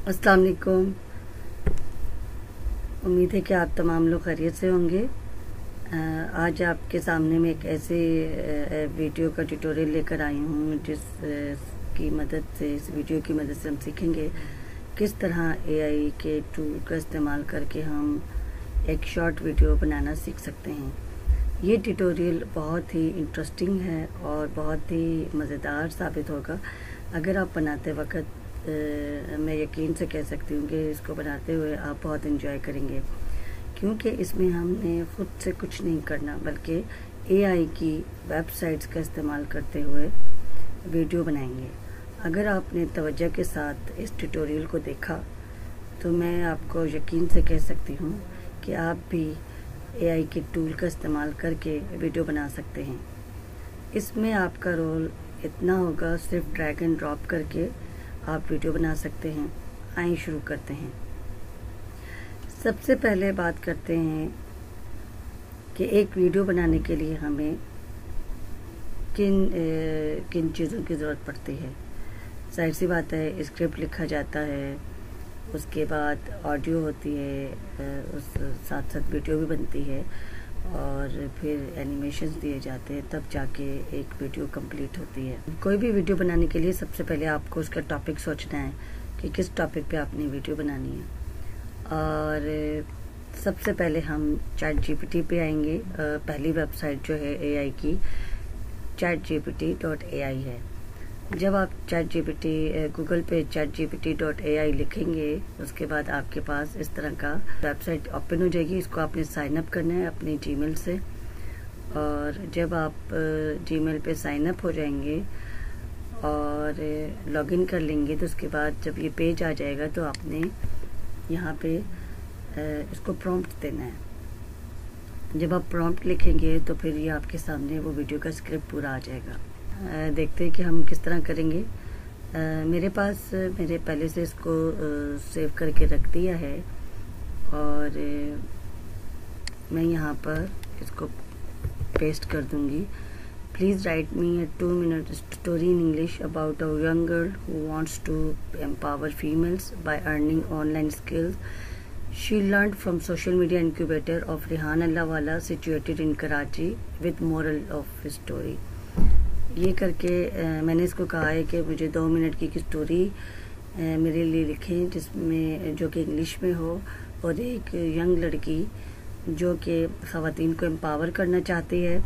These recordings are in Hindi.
अस्सलाम वालेकुम। उम्मीद है कि आप तमाम लोग खैरियत से होंगे। आज आपके सामने मैं एक ऐसे वीडियो का ट्यूटोरियल लेकर आई हूँ जिस वीडियो की मदद से हम सीखेंगे किस तरह एआई के टूल का इस्तेमाल करके हम एक शॉर्ट वीडियो बनाना सीख सकते हैं। ये ट्यूटोरियल बहुत ही इंटरेस्टिंग है और बहुत ही मज़ेदार साबित होगा। अगर आप बनाते वक्त मैं यकीन से कह सकती हूँ कि इसको बनाते हुए आप बहुत एंजॉय करेंगे, क्योंकि इसमें हमने ख़ुद से कुछ नहीं करना बल्कि एआई की वेबसाइट्स का इस्तेमाल करते हुए वीडियो बनाएंगे। अगर आपने तवज्जो के साथ इस ट्यूटोरियल को देखा तो मैं आपको यकीन से कह सकती हूँ कि आप भी एआई के टूल का इस्तेमाल करके वीडियो बना सकते हैं। इसमें आपका रोल इतना होगा, सिर्फ ड्रैग एंड ड्रॉप करके आप वीडियो बना सकते हैं। आइए शुरू करते हैं। सबसे पहले बात करते हैं कि एक वीडियो बनाने के लिए हमें किन चीज़ों की ज़रूरत पड़ती है। जाहिर सी बात है, स्क्रिप्ट लिखा जाता है, उसके बाद ऑडियो होती है, उस साथ साथ वीडियो भी बनती है और फिर एनिमेशंस दिए जाते हैं, तब जाके एक वीडियो कंप्लीट होती है। कोई भी वीडियो बनाने के लिए सबसे पहले आपको उसका टॉपिक सोचना है कि किस टॉपिक पे आपने वीडियो बनानी है। और सबसे पहले हम ChatGPT पे आएंगे। पहली वेबसाइट जो है एआई की chatgpt.ai है। जब आप गूगल पे chatgpt.ai लिखेंगे, उसके बाद आपके पास इस तरह का वेबसाइट ओपन हो जाएगी। इसको आपने साइन अप करना है अपने जीमेल से, और जब आप जीमेल पे साइन अप हो जाएंगे और लॉगिन कर लेंगे तो उसके बाद जब ये पेज आ जाएगा तो आपने यहाँ पे इसको प्रॉम्प्ट देना है। जब आप प्रॉम्प्ट लिखेंगे तो फिर ये आपके सामने वो वीडियो का स्क्रिप्ट पूरा आ जाएगा। देखते हैं कि हम किस तरह करेंगे। मेरे पास मैंने पहले से इसको सेव करके रख दिया है और मैं यहाँ पर इसको पेस्ट कर दूंगी। Please write me a 2-minute story in English about a young girl who wants to empower females by earning online skills she learned from social media incubator of Rihan Allahwala situated in Karachi with moral of story. ये करके मैंने इसको कहा है कि मुझे 2 मिनट की स्टोरी मेरे लिए लिखें जिसमें जो कि इंग्लिश में हो, और एक यंग लड़की जो कि ख़वातीन को एम्पावर करना चाहती है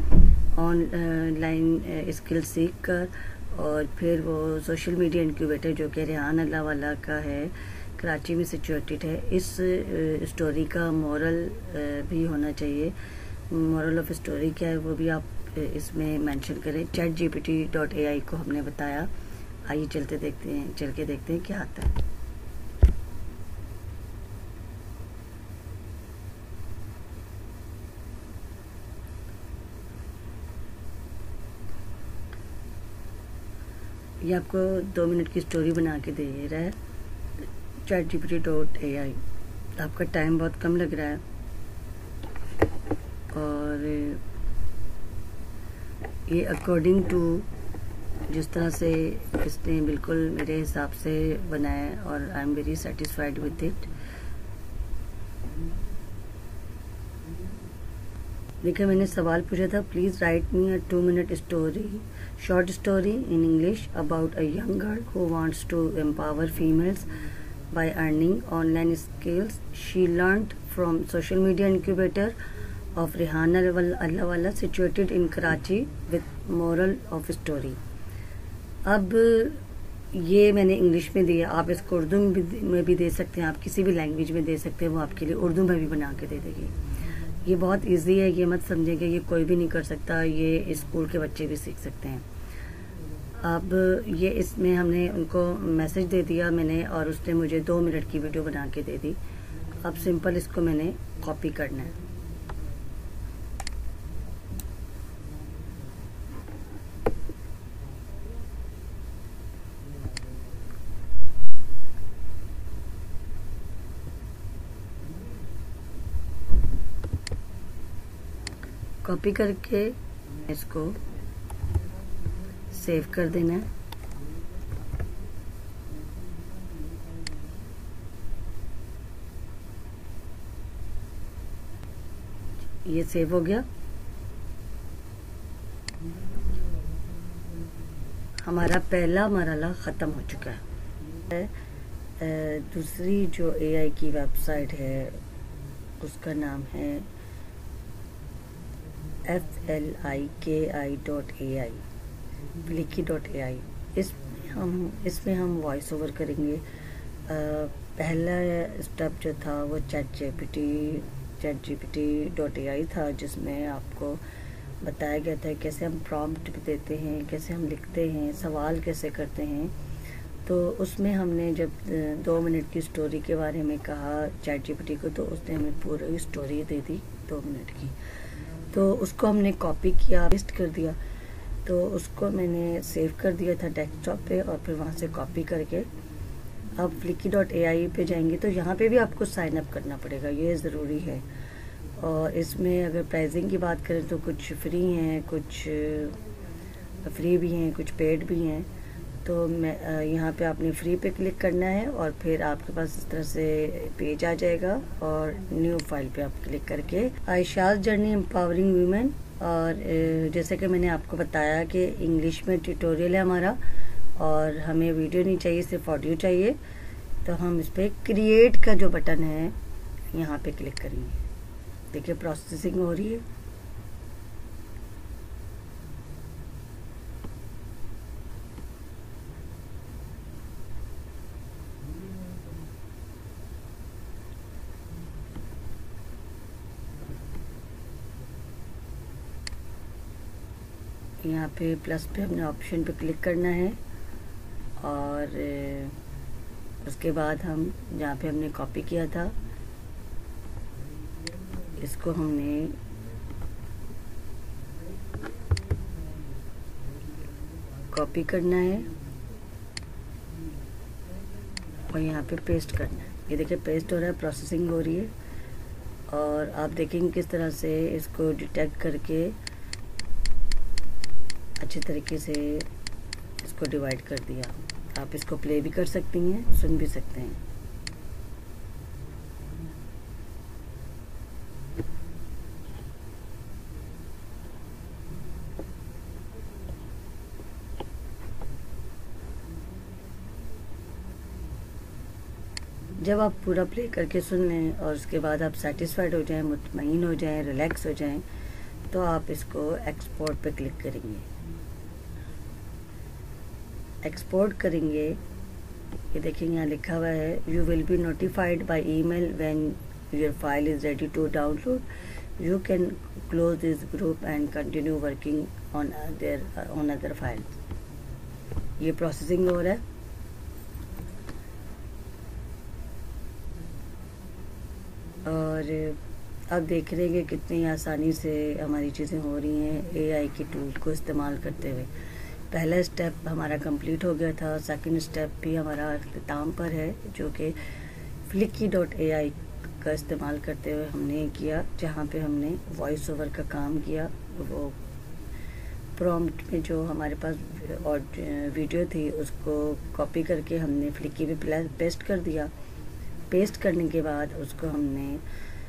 ऑनलाइन स्किल सीख कर, और फिर वो सोशल मीडिया इंक्यूबेटर जो कि रिहान अल्लाहवाला का है, कराची में सिचुएटेड है। इस स्टोरी का मोरल भी होना चाहिए। मोरल ऑफ स्टोरी क्या है वो भी आप इसमें मेंशन करें। ChatGPT.ai को हमने बताया। आइए चल के देखते हैं क्या आता है। ये आपको 2 मिनट की स्टोरी बना के दे रहा है ChatGPT.ai। आपका टाइम बहुत कम लग रहा है और ये अकॉर्डिंग टू जिस तरह से इसने बिल्कुल मेरे हिसाब से बनाया और I am very satisfied with it. देखिए, मैंने सवाल पूछा था, please write me a 2-minute short story in English about a young girl who wants to empower females by earning online skills she learned from social media incubator of Rihan Allahwala situated in Karachi with moral of story. अब ये मैंने इंग्लिश में दिया, आप इसको उर्दू में भी दे सकते हैं, आप किसी भी लैंग्वेज में दे सकते हैं, वो आपके लिए उर्दू में भी बना के दे देगी। ये बहुत इजी है, ये मत समझिएगा ये कोई भी नहीं कर सकता, ये स्कूल के बच्चे भी सीख सकते हैं। अब ये इसमें हमने उनको मैसेज दे दिया मैंने, और उसने मुझे 2 मिनट की वीडियो बना के दे दी। अब सिंपल इसको मैंने कॉपी करना है। कॉपी करके इसको सेव कर देना है। ये सेव हो गया। हमारा पहला मरहला ख़त्म हो चुका है। दूसरी जो AI की वेबसाइट है उसका नाम है fliki.ai, fliki.ai। इसमें हम वॉइस ओवर करेंगे। पहला स्टेप जो था वो ChatGPT.ai था, जिसमें आपको बताया गया था कैसे हम प्रॉम्प्ट देते हैं, कैसे हम लिखते हैं, सवाल कैसे करते हैं। तो उसमें हमने जब 2 मिनट की स्टोरी के बारे में कहा ChatGPT को, तो उसने हमें पूरी स्टोरी दे दी 2 मिनट की। तो उसको हमने कॉपी किया, पेस्ट कर दिया। तो उसको मैंने सेव कर दिया था डेस्कटॉप पे, और फिर वहाँ से कॉपी करके अब fliki.ai पे जाएंगे। तो यहाँ पे भी आपको साइन अप करना पड़ेगा, ये ज़रूरी है। और इसमें अगर प्राइसिंग की बात करें तो कुछ फ्री हैं, कुछ फ्री भी हैं, कुछ पेड भी हैं। तो मैं यहाँ पे आपने फ्री पे क्लिक करना है और फिर आपके पास इस तरह से पेज आ जाएगा, और न्यू फाइल पे आप क्लिक करके आयशाज़ जर्नी एम्पावरिंग वीमेन। और जैसे कि मैंने आपको बताया कि इंग्लिश में ट्यूटोरियल है हमारा, और हमें वीडियो नहीं चाहिए, सिर्फ ऑडियो चाहिए। तो हम इस पर क्रिएट का जो बटन है यहाँ पे क्लिक करेंगे। देखिए प्रोसेसिंग हो रही है। यहाँ पे प्लस पे हमने ऑप्शन पे क्लिक करना है, और उसके बाद हम जहाँ पे हमने कॉपी किया था इसको हमने कॉपी करना है और यहाँ पे पेस्ट करना है। ये देखिए पेस्ट हो रहा है, प्रोसेसिंग हो रही है। और आप देखेंगे किस तरह से इसको डिटेक्ट करके अच्छे तरीके से इसको डिवाइड कर दिया। आप इसको प्ले भी कर सकती हैं, सुन भी सकते हैं। जब आप पूरा प्ले करके सुन लें और उसके बाद आप सेटिस्फाइड हो जाएं, मुतमईन हो जाएं, रिलैक्स हो जाएं, तो आप इसको एक्सपोर्ट पे क्लिक करेंगे। एक्सपोर्ट करेंगे, ये देखेंगे यहाँ लिखा हुआ है you will be notified by email when your file is ready to download. You can close this group and continue working on other files. ये प्रोसेसिंग हो रहा है। और अब देख रहे हैं कि कितनी आसानी से हमारी चीज़ें हो रही हैं AI के टूल को इस्तेमाल करते हुए। पहला स्टेप हमारा कंप्लीट हो गया था, सेकंड स्टेप भी हमारा अख्ताम पर है, जो कि fliki.ai का इस्तेमाल करते हुए हमने किया, जहाँ पे हमने वॉइस ओवर का काम किया। वो प्रॉम्प्ट में जो हमारे पास और वीडियो थी उसको कॉपी करके हमने फ्लिकी पे पेस्ट कर दिया। पेस्ट करने के बाद उसको हमने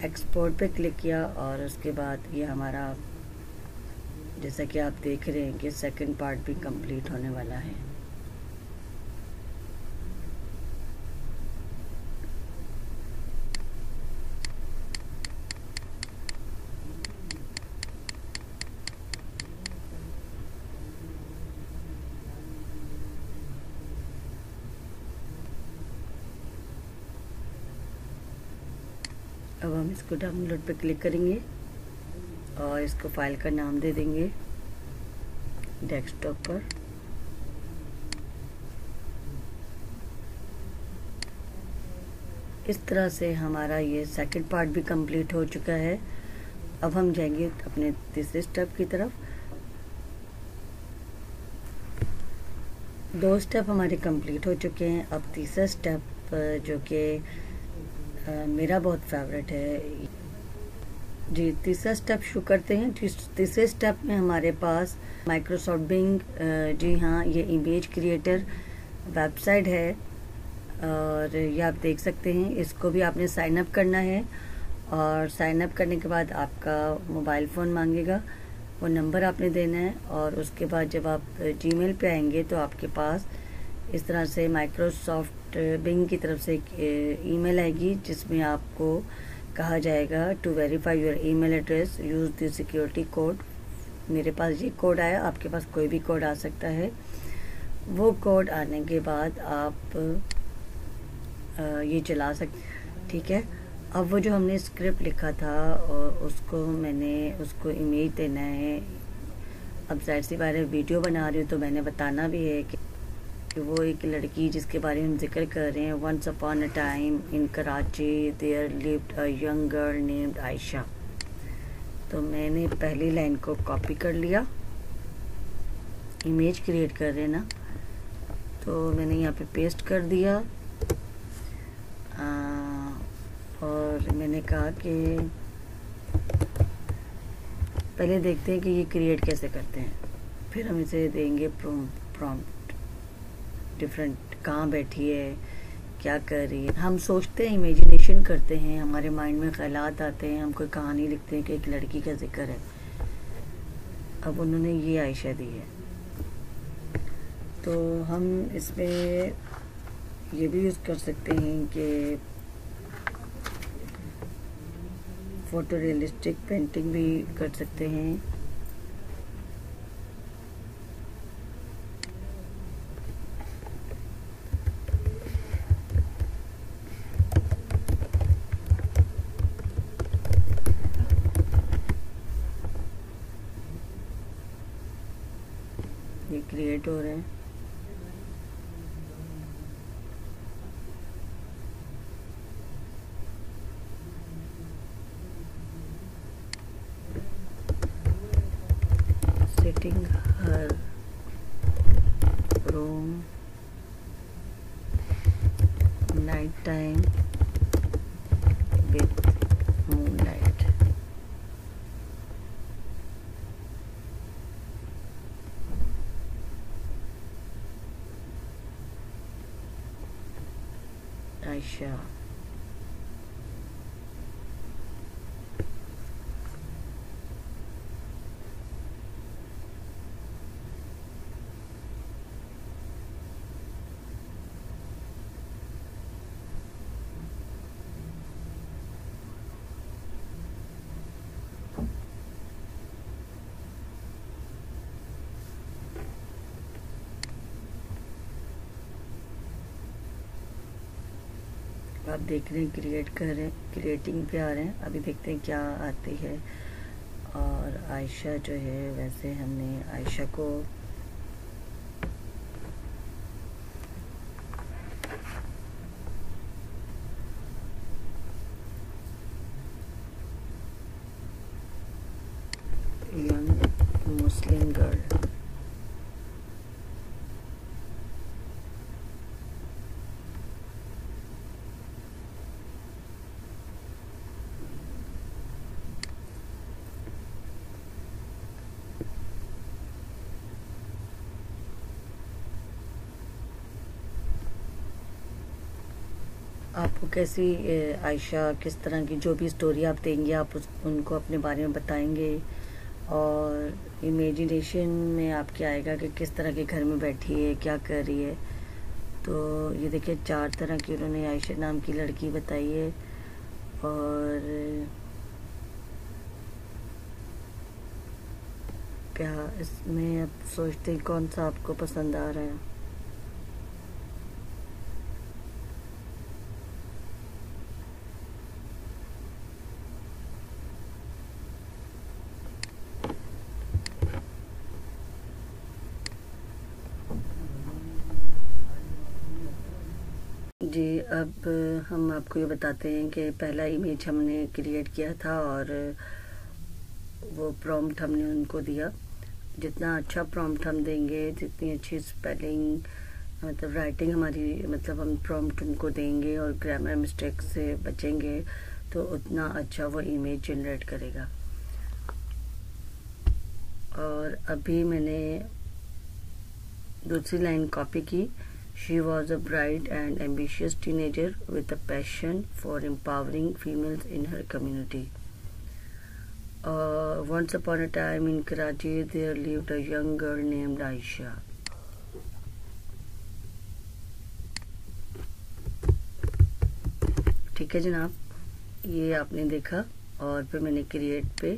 एक्सपोर्ट पे क्लिक किया, और उसके बाद ये हमारा जैसा कि आप देख रहे हैं कि सेकंड पार्ट भी कंप्लीट होने वाला है। अब हम इसको डाउनलोड पे क्लिक करेंगे और इसको फाइल का नाम दे देंगे डेस्कटॉप पर। इस तरह से हमारा ये सेकंड पार्ट भी कंप्लीट हो चुका है। अब हम जाएंगे अपने तीसरे स्टेप की तरफ। 2 स्टेप हमारे कंप्लीट हो चुके हैं। अब तीसरा स्टेप जो कि मेरा बहुत फेवरेट है जी। तीसरा स्टेप शुरू करते हैं। तीसरे स्टेप में हमारे पास माइक्रोसॉफ्ट बिंग, जी हाँ, ये इमेज क्रिएटर वेबसाइट है, और ये आप देख सकते हैं। इसको भी आपने साइन अप करना है, और साइन अप करने के बाद आपका मोबाइल फ़ोन मांगेगा, वो नंबर आपने देना है। और उसके बाद जब आप जीमेल पे आएंगे तो आपके पास इस तरह से माइक्रोसॉफ्ट बिंग की तरफ से एक ईमेल आएगी, जिसमें आपको कहा जाएगा to verify your email address use the security code. मेरे पास ये कोड आया, आपके पास कोई भी कोड आ सकता है। वो कोड आने के बाद आप ये चला सकते, ठीक है। अब वो जो हमने स्क्रिप्ट लिखा था और उसको इमेज देना है। अब जाहिर सी बात है, वीडियो बना रही हूँ तो मैंने बताना भी है कि वो एक लड़की जिसके बारे में हम जिक्र कर रहे हैं, once upon a time in Karachi there lived a young girl named Ayesha. तो मैंने पहली लाइन को कॉपी कर लिया, इमेज क्रिएट कर रहे ना, तो मैंने यहाँ पे पेस्ट कर दिया। और मैंने कहा कि पहले देखते हैं कि ये क्रिएट कैसे करते हैं, फिर हम इसे देंगे प्रॉम्प्ट। डिफरेंट कहाँ बैठी है, क्या कर रही है। हम सोचते हैं, इमेजिनेशन करते हैं, हमारे माइंड में ख्यालात आते हैं, हम कोई कहानी लिखते हैं कि एक लड़की का जिक्र है। अब उन्होंने ये आयशा दी है, तो हम इसमें ये भी यूज़ कर सकते हैं कि फ़ोटो रियलिस्टिक पेंटिंग भी कर सकते हैं। ये क्रिएट हो रहे हैं। Setting her room night time with moonlight. Aisha. आप देख रहे हैं क्रिएट कर रहे हैं, क्रिएटिंग पे आ रहे हैं। अभी देखते हैं क्या आती है। और आयशा जो है, वैसे हमने आयशा को यंग मुस्लिम गर्ल, आपको कैसी आयशा किस तरह की जो भी स्टोरी आप देंगे, आप उनको अपने बारे में बताएंगे। और इमेजिनेशन में आपके आएगा कि किस तरह के घर में बैठी है, क्या कर रही है। तो ये देखिए 4 तरह की उन्होंने आयशा नाम की लड़की बताई है। और क्या इसमें आप सोचते हैं कौन सा आपको पसंद आ रहा है। जी, अब हम आपको ये बताते हैं कि पहला इमेज हमने क्रिएट किया था और वो प्रॉम्प्ट हमने उनको दिया। जितना अच्छा प्रॉम्प्ट हम देंगे, जितनी अच्छी स्पेलिंग मतलब राइटिंग हमारी, मतलब हम प्रॉम्प्ट उनको देंगे और ग्रामर मिस्टेक से बचेंगे, तो उतना अच्छा वो इमेज जनरेट करेगा। और अभी मैंने दूसरी लाइन कॉपी की, She was a bright and ambitious teenager with a passion for empowering females in her community. Once upon a time in Karachi, there lived a young girl named Aisha. ठीक है जनाब, ये आपने देखा और फिर मैंने क्रिएट पे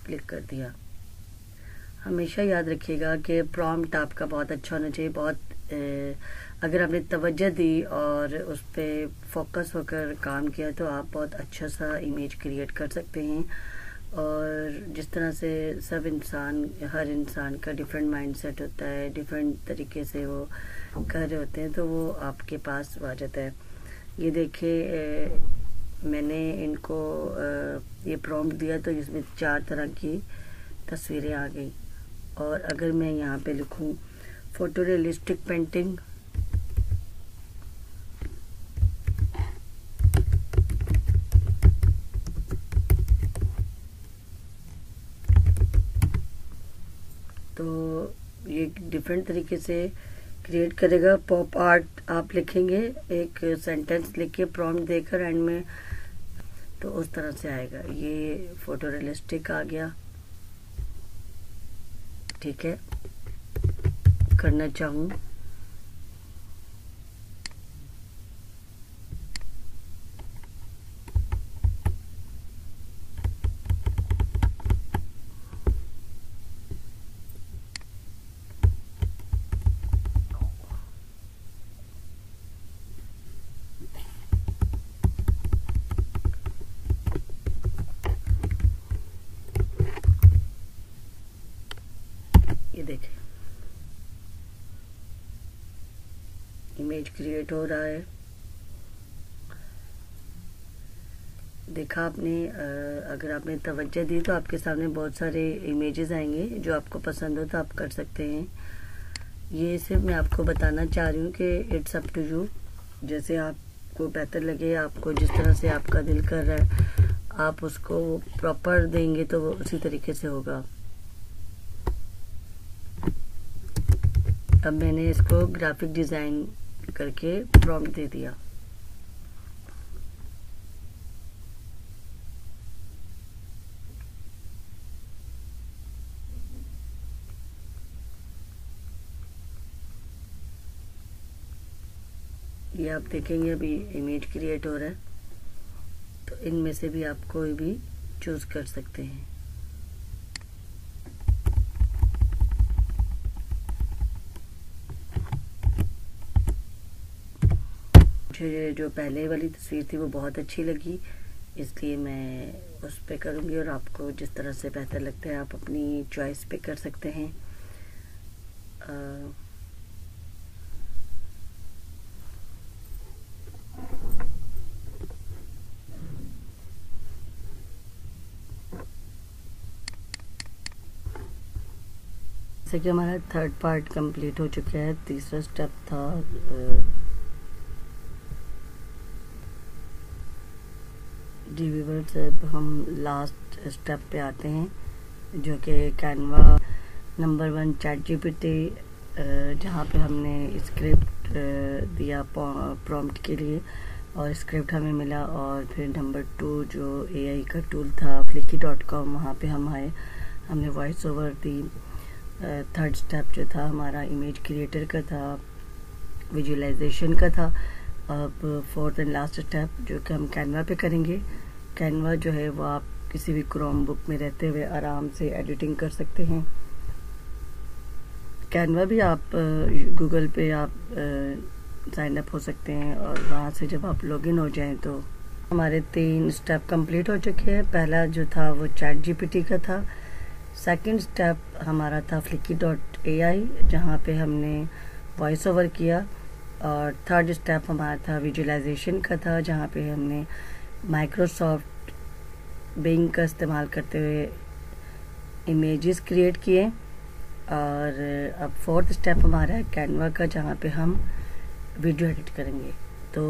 क्लिक कर दिया। हमेशा याद रखिएगा कि प्रॉम्प्ट आपका बहुत अच्छा होना चाहिए। अगर आपने तवज्जो दी और उस पर फोकस होकर काम किया तो आप बहुत अच्छा सा इमेज क्रिएट कर सकते हैं। और जिस तरह से हर इंसान का डिफरेंट माइंडसेट होता है, डिफरेंट तरीके से वो कर रहे होते हैं, तो वो आपके पास आ जाता है। ये देखिए, मैंने इनको ये प्रॉम्प्ट दिया तो इसमें 4 तरह की तस्वीरें आ गई। और अगर मैं यहाँ पे लिखूँ फोटो रियलिस्टिक पेंटिंग, तो ये डिफरेंट तरीके से क्रिएट करेगा। पॉप आर्ट आप लिखेंगे, एक सेंटेंस लिख के प्रॉम्प्ट देकर एंड में, तो उस तरह से आएगा। ये फोटो रियलिस्टिक आ गया। ठीक है, करना चाहूँ देखें, इमेज क्रिएट हो रहा है। देखा आपने, अगर आपने तवज्जो दी तो आपके सामने बहुत सारे इमेजेस आएंगे। जो आपको पसंद हो तो आप कर सकते हैं। ये सिर्फ मैं आपको बताना चाह रही हूँ कि इट्स अप टू यू, जैसे आपको बेहतर लगे, आपको जिस तरह से आपका दिल कर रहा है आप उसको प्रॉपर देंगे तो वो उसी तरीके से होगा। अब मैंने इसको ग्राफिक डिजाइन करके प्रॉम्प्ट दे दिया। ये आप देखेंगे अभी इमेज क्रिएट हो रहा है, तो इनमें से भी आप कोई भी चूज कर सकते हैं। मुझे जो पहले वाली तस्वीर थी वो बहुत अच्छी लगी, इसलिए मैं उस पे करूँगी। और आपको जिस तरह से बेहतर लगता है आप अपनी चॉइस पे कर सकते हैं। जैसे कि हमारा 3rd पार्ट कंप्लीट हो चुका है। तीसरा स्टेप था जी व्यूअर्स, अब हम लास्ट स्टेप पे आते हैं, जो कि कैनवा नंबर 1 ChatGPT, जहाँ पे हमने स्क्रिप्ट दिया प्रॉम्प्ट के लिए और स्क्रिप्ट हमें मिला। और फिर नंबर 2 जो AI का टूल था Flickr.com, वहाँ पे हम आए, हमने voice over the. 3rd step जो था हमारा इमेज क्रिएटर का था, विजुअलाइजेशन का था। अब 4th एंड लास्ट स्टेप जो कि हम कैनवा पे करेंगे। कैनवा जो है वो आप किसी भी क्रोम बुक में रहते हुए आराम से एडिटिंग कर सकते हैं। कैनवा भी आप गूगल पे आप साइन अप हो सकते हैं और वहाँ से जब आप लॉगिन हो जाएं तो हमारे 3 स्टेप कंप्लीट हो चुके हैं। पहला जो था वो ChatGPT का था। 2nd स्टेप हमारा था Flickr.ai, जहाँ पे हमने वॉइस ओवर किया। और 3rd स्टेप हमारा था विजुअलाइजेशन का था, जहाँ पे हमने माइक्रोसॉफ्ट बिंग का इस्तेमाल करते हुए इमेजेस क्रिएट किए। और अब 4th स्टेप हमारा है कैनवा का, जहाँ पे हम वीडियो एडिट करेंगे। तो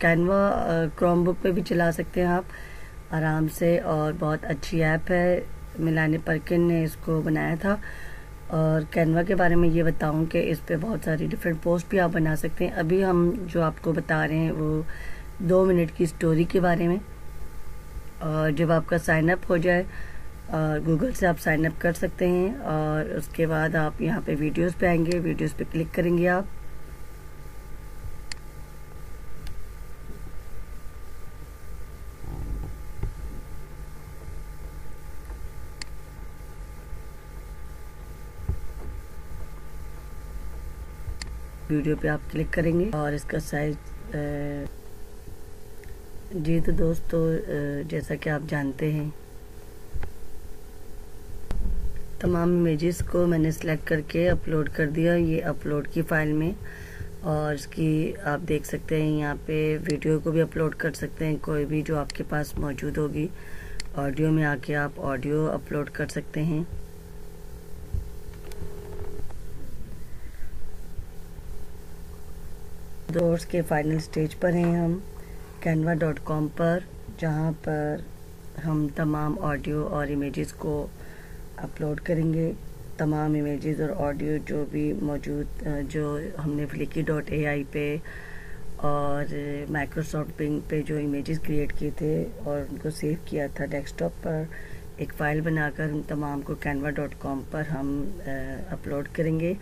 कैनवा क्रोम बुक पे भी चला सकते हैं आप आराम से, और बहुत अच्छी ऐप है। मिलानी पर्किन ने इसको बनाया था और कैनवा के बारे में ये बताऊं कि इस पे बहुत सारी डिफरेंट पोस्ट भी आप बना सकते हैं। अभी हम जो आपको बता रहे हैं वो 2 मिनट की स्टोरी के बारे में। और जब आपका साइन अप हो जाए गूगल से आप साइन अप कर सकते हैं, और उसके बाद आप यहाँ पे वीडियोस पे आएंगे, वीडियोस पे क्लिक करेंगे आप। वीडियो पे आप क्लिक करेंगे और इसका साइज जी तो दोस्तों जैसा कि आप जानते हैं तमाम इमेजेस को मैंने सिलेक्ट करके अपलोड कर दिया ये अपलोड की फाइल में। और इसकी आप देख सकते हैं यहाँ पे वीडियो को भी अपलोड कर सकते हैं, कोई भी जो आपके पास मौजूद होगी। ऑडियो में आके आप ऑडियो अपलोड कर सकते हैं। कोर्स के फाइनल स्टेज पर हैं हम canva.com पर, जहाँ पर हम तमाम ऑडियो और इमेजेस को अपलोड करेंगे। तमाम इमेजेस और ऑडियो जो भी मौजूद जो हमने flickr.ai पे और माइक्रोसॉफ्ट बिंग पे जो इमेजेस क्रिएट किए थे और उनको सेव किया था डेस्कटॉप पर, एक फ़ाइल बनाकर हम तमाम को canva.com पर हम अपलोड करेंगे।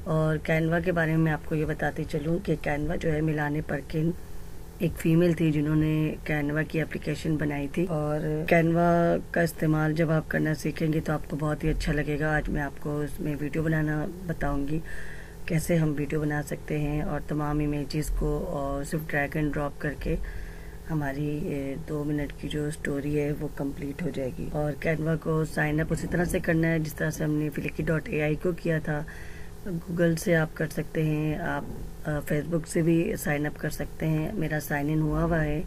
और कैनवा के बारे में मैं आपको ये बताती चलूँ कि कैनवा जो है मिलाने परकिन एक फ़ीमेल थी जिन्होंने कैनवा की एप्लीकेशन बनाई थी। और कैनवा का इस्तेमाल जब आप करना सीखेंगे तो आपको बहुत ही अच्छा लगेगा। आज मैं आपको इसमें वीडियो बनाना बताऊंगी, कैसे हम वीडियो बना सकते हैं और तमाम इमेजेस को और सिर्फ ड्रैग एंड ड्रॉप करके हमारी 2 मिनट की जो स्टोरी है वो कंप्लीट हो जाएगी। और कैनवा को साइन अप उसी तरह से करना है जिस तरह से हमने flickr.ai को किया था। गूगल से आप कर सकते हैं, आप फेसबुक से भी साइन अप कर सकते हैं। मेरा साइन इन हुआ है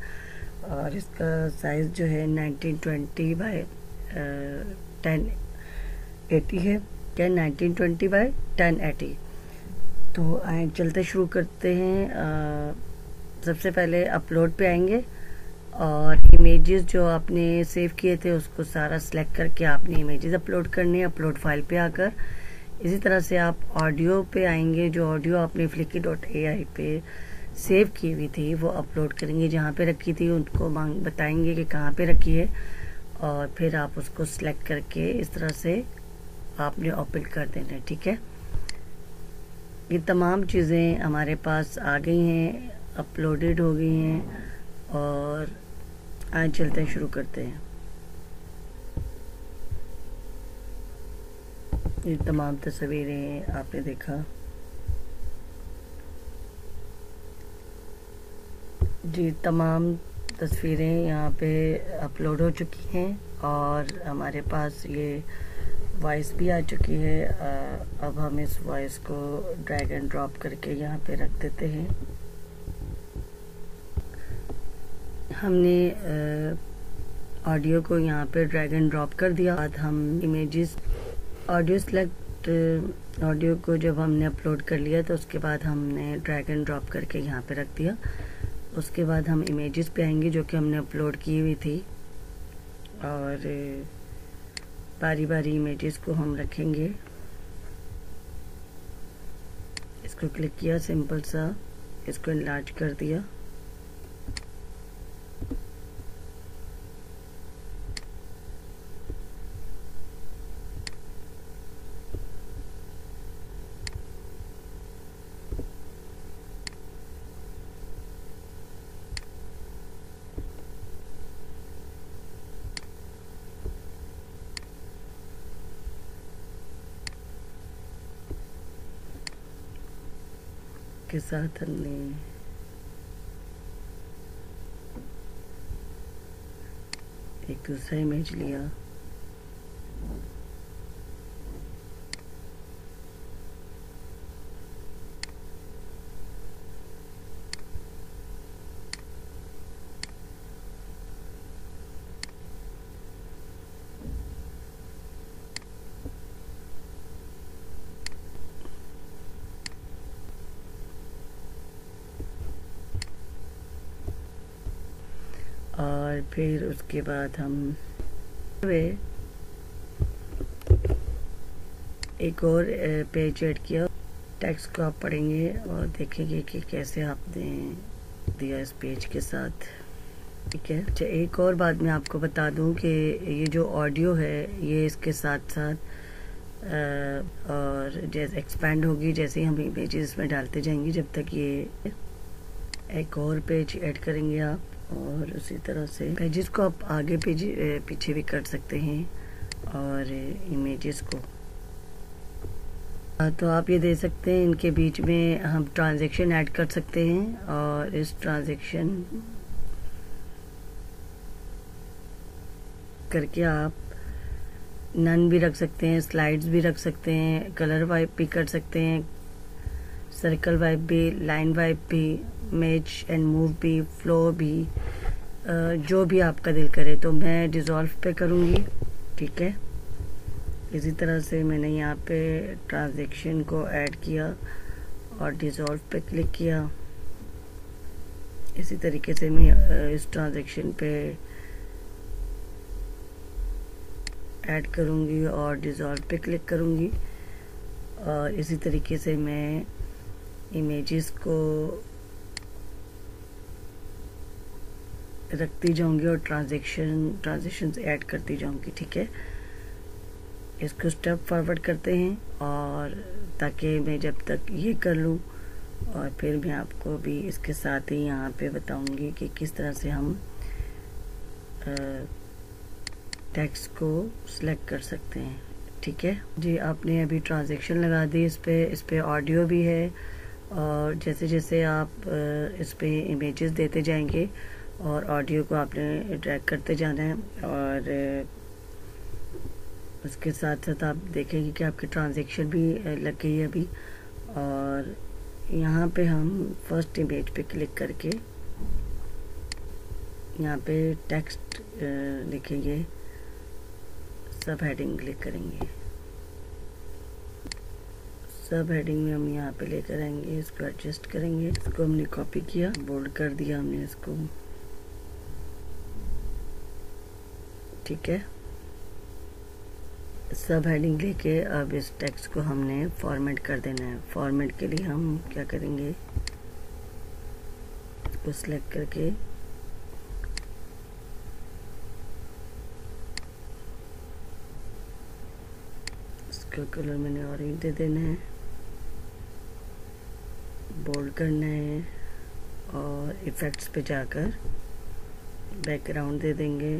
और इसका साइज़ जो है 1920 बाय 1080 है। क्या 1920 बाय 1080। तो आए चलते शुरू करते हैं। सबसे पहले अपलोड पे आएंगे और इमेजेस जो आपने सेव किए थे उसको सारा सिलेक्ट करके आपने इमेजेस अपलोड करने हैं अपलोड फाइल पे आकर। इसी तरह से आप ऑडियो पे आएंगे, जो ऑडियो आपने flickr.ai पे सेव की हुई थी वो अपलोड करेंगे। जहाँ पे रखी थी उनको बताएंगे कि कहाँ पे रखी है और फिर आप उसको सिलेक्ट करके इस तरह से आपने ओपन कर देना है। ठीक है, ये तमाम चीज़ें हमारे पास आ गई हैं, अपलोडेड हो गई हैं। और आज चलते हैं, शुरू करते हैं। ये तमाम तस्वीरें आपने देखा जी, तमाम तस्वीरें यहाँ पे अपलोड हो चुकी हैं और हमारे पास ये वॉइस भी आ चुकी है। अब हम इस वॉइस को ड्रैग एंड ड्रॉप करके यहाँ पे रख देते हैं। हमने ऑडियो को यहाँ पे ड्रैग एंड ड्रॉप कर दिया। बाद हम इमेजेस ऑडियो सिलेक्ट ऑडियो को जब हमने अपलोड कर लिया तो उसके बाद हमने ड्रैग एंड ड्रॉप करके यहाँ पे रख दिया। उसके बाद हम इमेजेस पे आएंगे जो कि हमने अपलोड की हुई थी और बारी बारी इमेजेस को हम रखेंगे। इसको क्लिक किया, सिंपल सा इसको इनलार्ज कर दिया। के साथ हमने एक दूसरा इमेज लिया। और फिर उसके बाद हम एक और पेज ऐड किया। टेक्स्ट को आप पढ़ेंगे और देखेंगे कि कैसे आपने दिया इस पेज के साथ। ठीक है। अच्छा, एक और बात मैं आपको बता दूं कि ये जो ऑडियो है ये इसके साथ साथ और जैसे एक्सपैंड होगी जैसे ही हम इमेजेस में डालते जाएंगे, जब तक ये एक और पेज ऐड करेंगे आप। और उसी तरह से पेजेस को आप आगे पीछे भी कर सकते हैं और इमेजेस को। तो आप ये दे सकते हैं, इनके बीच में हम ट्रांजैक्शन ऐड कर सकते हैं और इस ट्रांजैक्शन करके आप नन भी रख सकते हैं, स्लाइड्स भी रख सकते हैं, कलर वाइप भी कर सकते हैं, सर्कल वाइप भी, लाइन वाइप भी, मैच एंड मूव भी, फ्लो भी, जो भी आपका दिल करे। तो मैं डिज़ोल्व पे करूँगी। ठीक है। इसी तरह से मैंने यहाँ पे ट्रांजैक्शन को ऐड किया और डिज़ोल्व पे क्लिक किया। इसी तरीके से मैं इस ट्रांजैक्शन पे ऐड करूँगी और डिज़ोल्व पे क्लिक करूँगी। और इसी तरीके से मैं इमेजेस को रखती जाऊँगी और ट्रांजैक्शंस ऐड करती जाऊँगी। ठीक है। इसको स्टेप फॉरवर्ड करते हैं और ताकि मैं जब तक ये कर लूँ और फिर मैं आपको भी इसके साथ ही यहाँ पे बताऊँगी कि किस तरह से हम टेक्स्ट को सिलेक्ट कर सकते हैं। ठीक है जी। आपने अभी ट्रांजैक्शन लगा दी, इस पे ऑडियो भी है और जैसे जैसे आप इस पे इमेजेस देते जाएंगे और ऑडियो को आपने ड्रैग करते जाना है और उसके साथ साथ आप देखेंगे कि आपकी ट्रांजैक्शन भी लग गई है अभी। और यहाँ पे हम फर्स्ट इमेज पे क्लिक करके यहाँ पे टेक्स्ट लिखेंगे, सब हेडिंग क्लिक करेंगे। सब हेडिंग में हम यहाँ पे लेकर आएंगे, इसको एडजस्ट करेंगे। इसको हमने कॉपी किया, बोल्ड कर दिया हमने इसको। ठीक है। सब हेडिंग लेके अब इस टेक्स्ट को हमने फॉर्मेट कर देना है। फॉर्मेट के लिए हम क्या करेंगे, इसको सिलेक्ट करके इसका कलर मैंने ऑरेंज दे देना है, बोल्ड करना है और इफ़ेक्ट्स पे जाकर बैकग्राउंड दे देंगे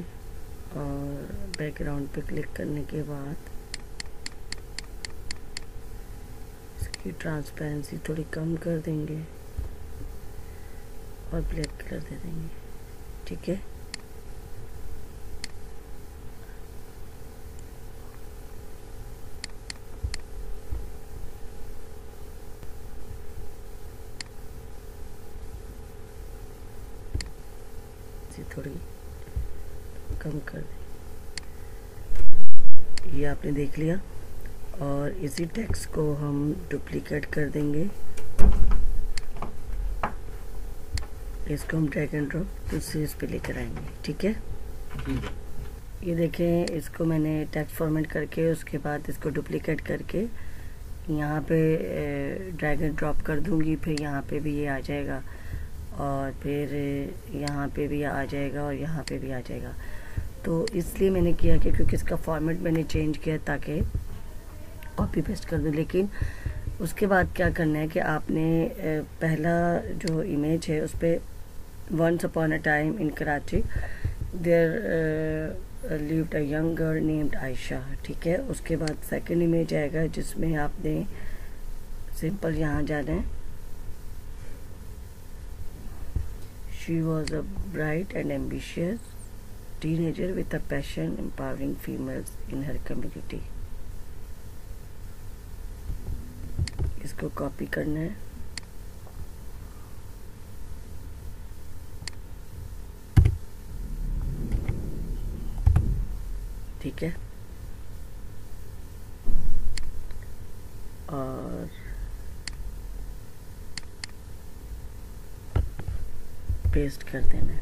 और बैकग्राउंड पे क्लिक करने के बाद इसकी ट्रांसपेरेंसी थोड़ी कम कर देंगे और ब्लैक कलर दे देंगे। ठीक है। थोड़ी कम कर दें। ये आपने देख लिया और इसी टेक्स्ट को हम डुप्लीकेट कर देंगे। इसको हम ड्रैग एंड ड्रॉप दूसरे इस पे लेकर आएंगे। ठीक है। ये देखें, इसको मैंने टेक्स्ट फॉर्मेट करके उसके बाद इसको डुप्लीकेट करके यहाँ पे ड्रैग एंड ड्रॉप कर दूंगी। फिर यहाँ पे भी ये आ जाएगा और फिर यहाँ पे भी आ जाएगा और यहाँ पे भी आ जाएगा। तो इसलिए मैंने किया कि क्योंकि इसका फॉर्मेट मैंने चेंज किया ताकि कॉपी पेस्ट कर दूँ। लेकिन उसके बाद क्या करना है कि आपने पहला जो इमेज है उस पर once upon a time in Karachi there lived a young girl named Ayesha. ठीक है। उसके बाद सेकंड इमेज आएगा जिसमें आपने सिंपल यहाँ जाना है। She was a bright and ambitious teenager with a passion empowering females in her community. इसको कॉपी करना है। ठीक है। और पेस्ट कर देना है।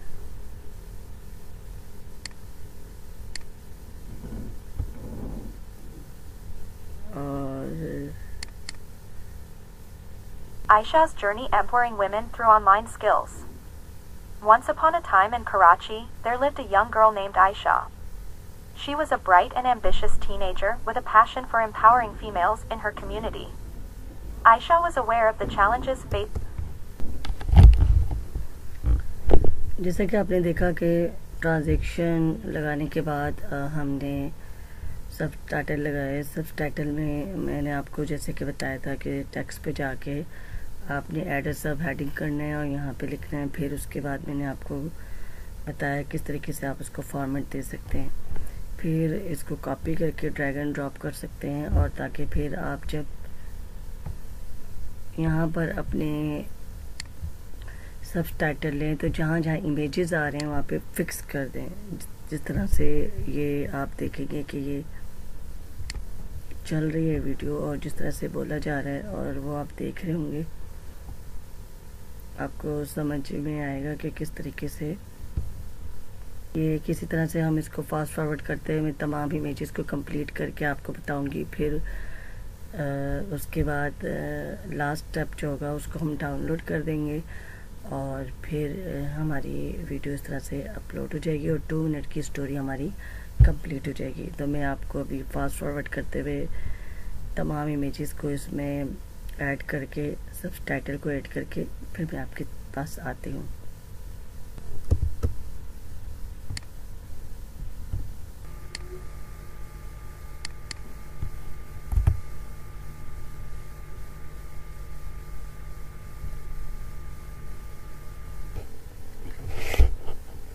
और Aisha's journey empowering women through online skills. Once upon a time in Karachi, there lived a young girl named Aisha. She was a bright and ambitious teenager with a passion for empowering females in her community. Aisha was aware of the challenges faced. जैसे कि आपने देखा कि ट्रांजैक्शन लगाने के बाद हमने सब टाइटल लगाए। सब टाइटल में मैंने आपको जैसे कि बताया था कि टेक्स्ट पे जाके आपने एड सब हेडिंग करना है और यहाँ पे लिखना है। फिर उसके बाद मैंने आपको बताया किस तरीके से आप उसको फॉर्मेट दे सकते हैं। फिर इसको कॉपी करके ड्रैग एंड ड्रॉप कर सकते हैं, और ताकि फिर आप जब यहाँ पर अपने सब टाइटल लें तो जहाँ जहाँ इमेजेस आ रहे हैं वहाँ पे फिक्स कर दें। जिस तरह से ये आप देखेंगे कि ये चल रही है वीडियो और जिस तरह से बोला जा रहा है और वो आप देख रहे होंगे, आपको समझ में आएगा कि किस तरीके से ये किसी तरह से हम इसको फास्ट फॉरवर्ड करते हुए मैं तमाम इमेजेस को कंप्लीट करके आपको बताऊंगी। फिर उसके बाद लास्ट स्टेप जो होगा उसको हम डाउनलोड कर देंगे और फिर हमारी वीडियो इस तरह से अपलोड हो जाएगी और 2 मिनट की स्टोरी हमारी कंप्लीट हो जाएगी। तो मैं आपको अभी फास्ट फॉरवर्ड करते हुए तमाम इमेजेस को इसमें ऐड करके सब टाइटल को ऐड करके फिर मैं आपके पास आती हूँ।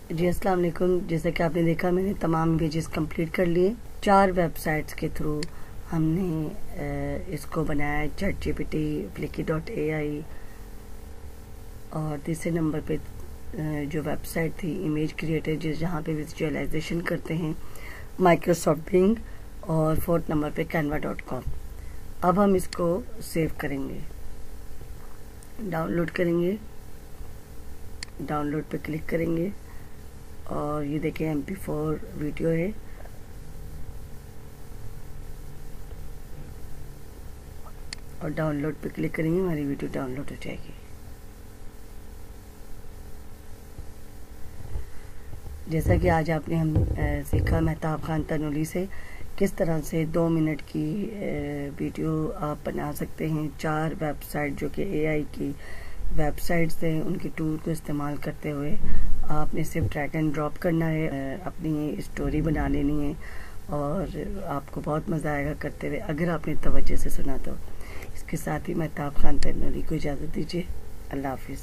जी अस्सलाम वालेकुम। जैसे कि आपने देखा मैंने तमाम इमेजेस कंप्लीट कर लिए। 4 वेबसाइट्स के थ्रू हमने इसको बनाया, ChatGPT, Flickr.ai, और तीसरे नंबर पे जो वेबसाइट थी इमेज क्रिएटर जहाँ पे विजुअलाइजेशन करते हैं, माइक्रोसॉफ्ट बिंग, और 4th नंबर पे canva.com। अब हम इसको सेव करेंगे, डाउनलोड करेंगे, डाउनलोड पे क्लिक करेंगे और ये देखिए MP4 वीडियो है। और डाउनलोड पे क्लिक करेंगे, हमारी वीडियो डाउनलोड हो जाएगी। जैसा कि आज आपने हम सीखा मेहताब खान तनोली से किस तरह से 2 मिनट की वीडियो आप बना सकते हैं। 4 वेबसाइट जो कि AI की वेबसाइट्स हैं उनके टूल को इस्तेमाल करते हुए आपने सिर्फ ड्रैग एंड ड्रॉप करना है, अपनी स्टोरी बना लेनी है और आपको बहुत मज़ा आएगा करते हुए अगर आपने तवज्जो से सुना तो। इसके साथ ही मेहताब खान तनोली को इजाज़त दीजिए। अल्लाह हाफिज़।